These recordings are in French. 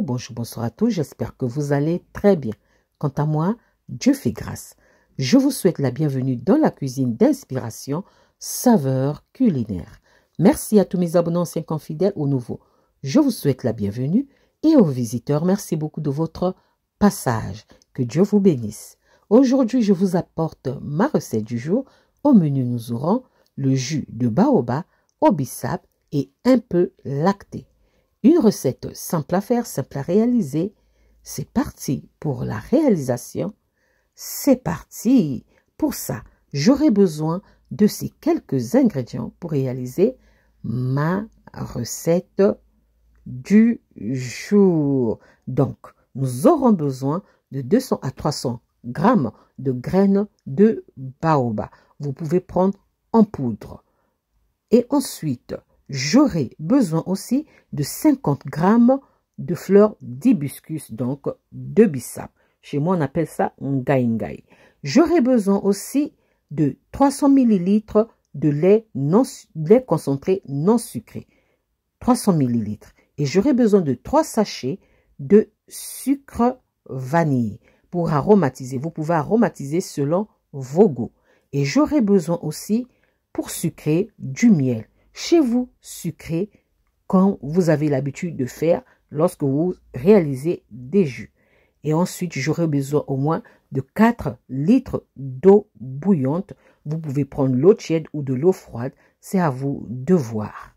bonjour, bonsoir à tous, j'espère que vous allez très bien. Quant à moi, Dieu fait grâce. Je vous souhaite la bienvenue dans la cuisine d'inspiration Saveurs culinaires. Merci à tous mes abonnés anciens comme fidèles ou nouveaux. Je vous souhaite la bienvenue et aux visiteurs, merci beaucoup de votre passage. Que Dieu vous bénisse. Aujourd'hui, je vous apporte ma recette du jour. Au menu, nous aurons le jus de baobab au bissap et un peu lacté. Une recette simple à faire, simple à réaliser. C'est parti pour la réalisation. C'est parti. Pour ça, j'aurai besoin de ces quelques ingrédients pour réaliser ma recette du jour. Donc, nous aurons besoin de 200 à 300 grammes de graines de baobab. Vous pouvez prendre en poudre. Et ensuite, j'aurai besoin aussi de 50 grammes de fleurs d'hibiscus, donc de bissap. Chez moi, on appelle ça ngai. J'aurai besoin aussi de 300 ml de lait concentré non sucré. 300 ml. Et j'aurai besoin de 3 sachets de sucre vanille pour aromatiser. Vous pouvez aromatiser selon vos goûts. Et j'aurai besoin aussi, pour sucrer, du miel. Chez vous, sucré, quand vous avez l'habitude de faire lorsque vous réalisez des jus. Et ensuite, j'aurai besoin au moins de 4 litres d'eau bouillante. Vous pouvez prendre l'eau tiède ou de l'eau froide. C'est à vous de voir.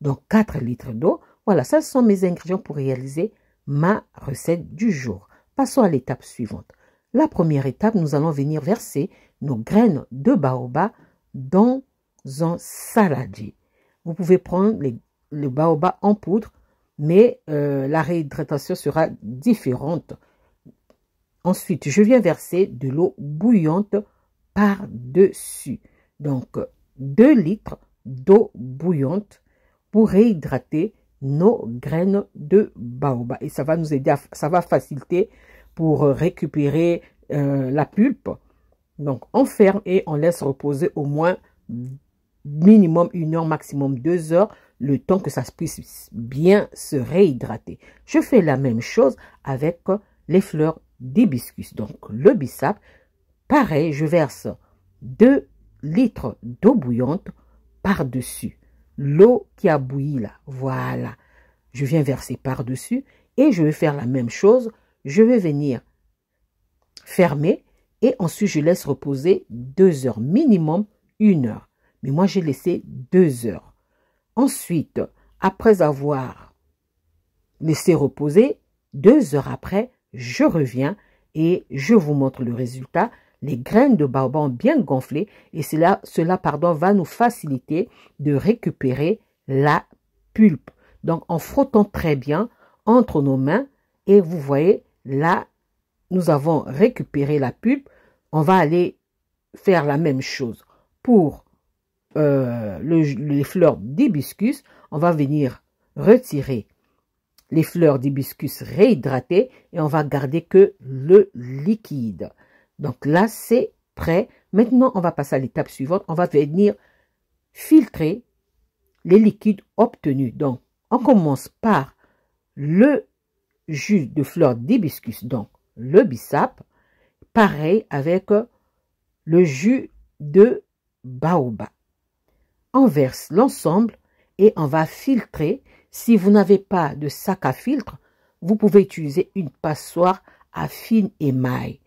Donc, 4 litres d'eau. Voilà, ça sont mes ingrédients pour réaliser ma recette du jour. Passons à l'étape suivante. La première étape, nous allons venir verser nos graines de baobab dans un saladier. Vous pouvez prendre le baobab en poudre, mais la réhydratation sera différente. Ensuite, je viens verser de l'eau bouillante par-dessus. Donc, 2 litres d'eau bouillante pour réhydrater nos graines de baobab. Et ça va nous aider, ça va faciliter pour récupérer la pulpe. Donc, on ferme et on laisse reposer au moins minimum 1 heure, maximum 2 heures, le temps que ça puisse bien se réhydrater. Je fais la même chose avec les fleurs d'hibiscus. Donc, le bissap, pareil, je verse 2 litres d'eau bouillante par-dessus. L'eau qui a bouilli là, voilà. Je viens verser par-dessus et je vais faire la même chose. Je vais venir fermer et ensuite je laisse reposer 2 heures, minimum 1 heure. Mais moi, j'ai laissé 2 heures. Ensuite, après avoir laissé reposer, 2 heures après, je reviens et je vous montre le résultat. Les graines de baobab ont bien gonflé et cela va nous faciliter de récupérer la pulpe. Donc, en frottant très bien entre nos mains et vous voyez, là, nous avons récupéré la pulpe. On va aller faire la même chose pour les fleurs d'hibiscus. On va venir retirer les fleurs d'hibiscus réhydratées et on va garder que le liquide. Donc là, c'est prêt. Maintenant, on va passer à l'étape suivante. On va venir filtrer les liquides obtenus. Donc, on commence par le jus de fleurs d'hibiscus, donc le bissap. Pareil avec le jus de baobab. On verse l'ensemble et on va filtrer. Si vous n'avez pas de sac à filtre, vous pouvez utiliser une passoire à fine émail.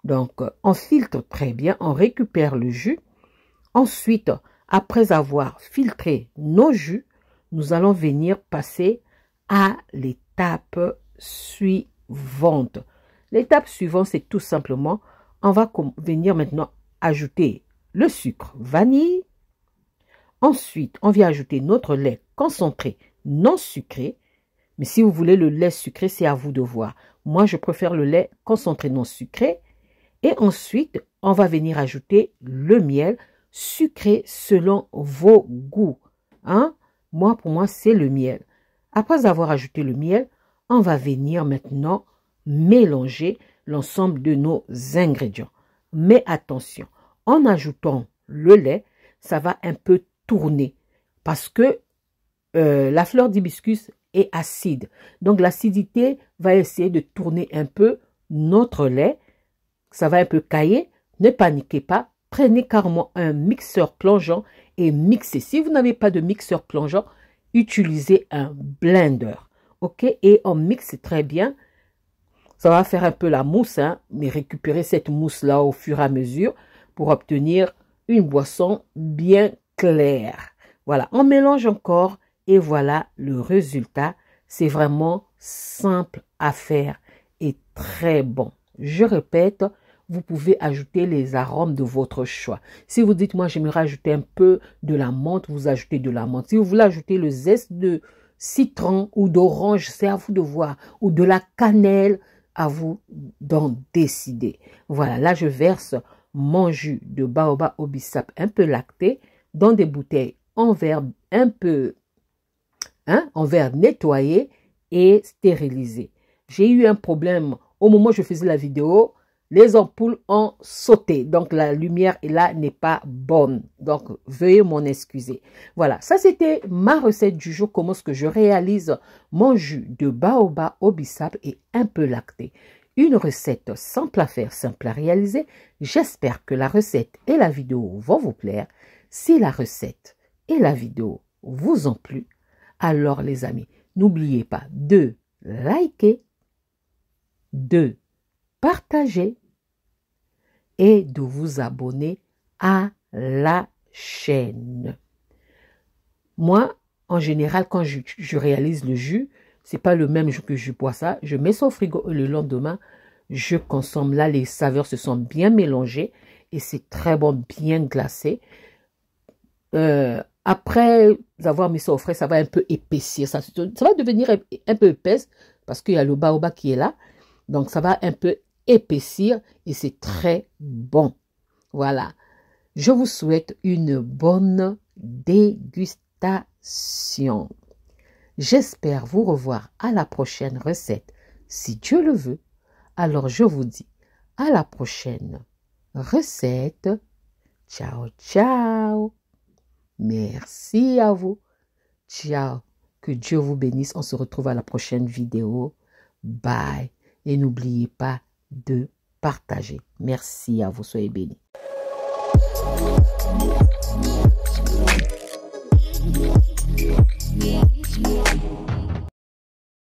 Donc, on filtre très bien, on récupère le jus. Ensuite, après avoir filtré nos jus, nous allons venir passer à l'étape suivante. L'étape suivante, c'est tout simplement, on va venir maintenant ajouter le sucre vanille. Ensuite, on vient ajouter notre lait concentré non sucré. Mais si vous voulez le lait sucré, c'est à vous de voir. Moi, je préfère le lait concentré non sucré. Et ensuite, on va venir ajouter le miel sucré selon vos goûts. Hein? Moi, pour moi, c'est le miel. Après avoir ajouté le miel, on va venir maintenant mélanger l'ensemble de nos ingrédients. Mais attention, en ajoutant le lait, ça va un peu tourner parce que la fleur d'hibiscus est acide. Donc, l'acidité va essayer de tourner un peu notre lait. Ça va un peu cailler. Ne paniquez pas. Prenez carrément un mixeur plongeant et mixez. Si vous n'avez pas de mixeur plongeant, utilisez un blender. OK? Et on mixe très bien. Ça va faire un peu la mousse, hein, mais récupérer cette mousse-là au fur et à mesure pour obtenir une boisson bien claire. Voilà, on mélange encore et voilà le résultat. C'est vraiment simple à faire et très bon. Je répète, vous pouvez ajouter les arômes de votre choix. Si vous dites, moi, j'aimerais ajouter un peu de la menthe, vous ajoutez de la menthe. Si vous voulez ajouter le zeste de citron ou d'orange, c'est à vous de voir. Ou de la cannelle, à vous d'en décider. Voilà, là, je verse mon jus de baobab au bissap un peu lacté dans des bouteilles en verre un peu, en verre nettoyé et stérilisé. J'ai eu un problème au moment où je faisais la vidéo. Les ampoules ont sauté, donc la lumière là n'est pas bonne. Donc, veuillez m'en excuser. Voilà, ça c'était ma recette du jour. Comment est-ce que je réalise mon jus de baobab au bissap et un peu lacté. Une recette simple à faire, simple à réaliser. J'espère que la recette et la vidéo vont vous plaire. Si la recette et la vidéo vous ont plu, alors les amis, n'oubliez pas de liker, de partager et de vous abonner à la chaîne. Moi, en général, quand je réalise le jus, c'est pas le même jour que je bois ça. Je mets ça au frigo et le lendemain, je consomme. Là, les saveurs se sont bien mélangées et c'est très bon, bien glacé. Après avoir mis ça au frais, ça va un peu épaissir. Ça va devenir un peu épaisse parce qu'il y a le baobab qui est là. Donc, ça va un peu épaissir et c'est très bon. Voilà. Je vous souhaite une bonne dégustation. J'espère vous revoir à la prochaine recette. Si Dieu le veut, alors je vous dis à la prochaine recette. Ciao, ciao. Merci à vous. Ciao. Que Dieu vous bénisse. On se retrouve à la prochaine vidéo. Bye. Et n'oubliez pas de partager. Merci à vous. Soyez bénis. Yeah.